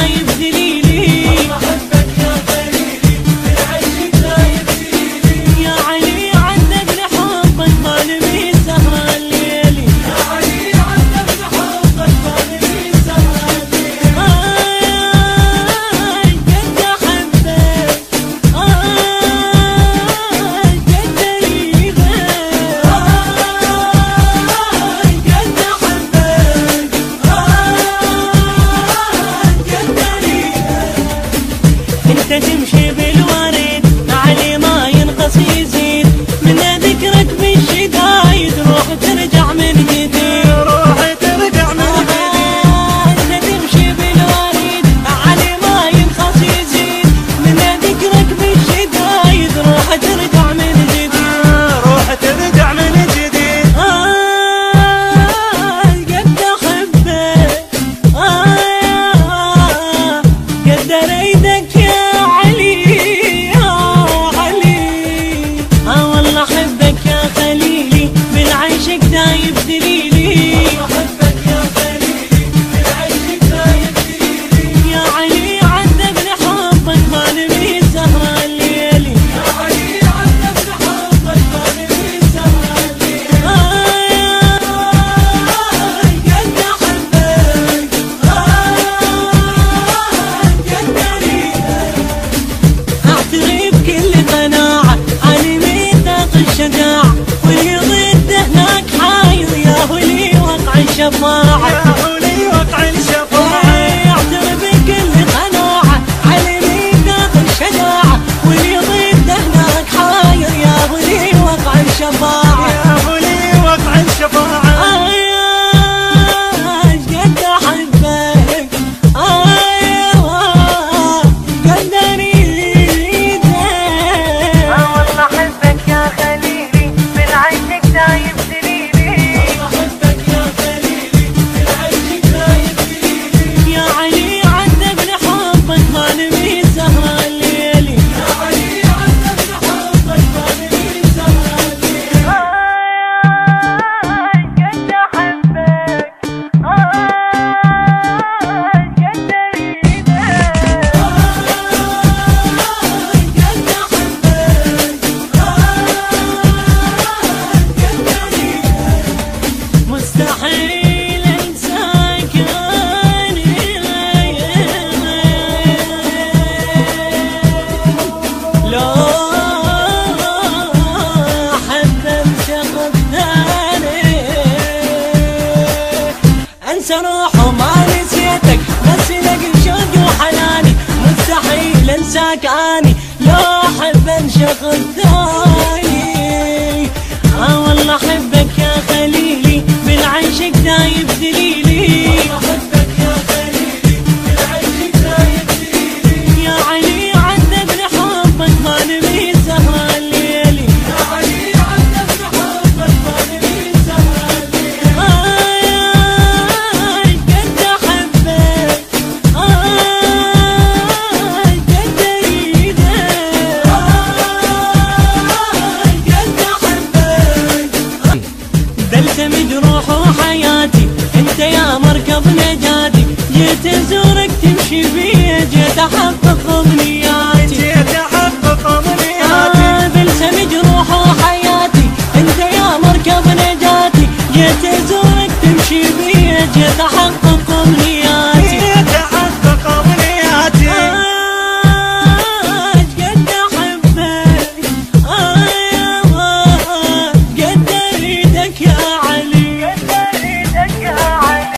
دايب دليلي. أحبك يا خليلي من عيشك دايب دليلي. يا علي عذب لحبك ظالمي سهر الليلي. يا علي عذب لحبك ظالمي سهر الليلي. قد أحبك قد أريدك. قد أحبك قد أريدك. انت تمشي بالورد علي ما ينقص يزيد، من ذكرك بالشدايد روح ترجع من جديد. روح ترجع من جديد. انت تمشي بالورد علي ما ينقص يزيد، من ذكرك بالشدايد روح ترجع من جديد. روح ترجع من جديد. قد احبك قد اريدك يا علي يا علي. والله احبك يا خليلي بالعيشك دايب دليلي. أحبك يا خليلي من عيشك دايب دليلي. يا علي عذب لحبك ظالمي سهر الليلي. يا علي عذب لحبك ظالمي سهر الليلي. قد أحبك قد أريدك. اعترف بكل قناعة علي ميثاق الشجاعة، واللي ضده هناك حاير يا ولي وقع الشفاعة. يا ولي وقع الشفاعة. اعترف بكل قناعة علي ميثاق الشجاعة، واللي ضده هناك حاير يا ولي وقع الشفاعة. يا ولي وقع الشفاعة. قد احبك قد اريدك. والله احبك يا خليلي بالعيشك دايب دليلي. أحبك يا خليلي من عيشك دايب دليلي. يا علي عذب لحبك ظالمي سهر الليلي. يا علي عذب لحبك ظالمي سهر الليلي. قد احبك قد اريدك. قد أحبك قد أريدك. مستحيل انساك لو حبب شخص ثاني. انسى روح وما نسيتك بس لك شوق وحناني. مستحيل انساك اني لو حب شخص ثاني. والله احبك يا خليلي بالعيشك دايب دليلي. أحبك يا خليلي من عيشك دايب دليلي. يا علي عذب لحبك ظالمي سهر الليلي. يا علي عذب لحبك ظالمي سهر الليلي. قد احبك قد اريدك. قد أحبك. دلتمج روح وحياتي انت يا مركب نجاتي. جيت ازورك تمشي بي جيت احقق امنياتي. جيت أحقق أمنياتي. بلسمج روح وحياتي انت يا مركب نجاتي. جيت ازورك تمشي بي جيت احقق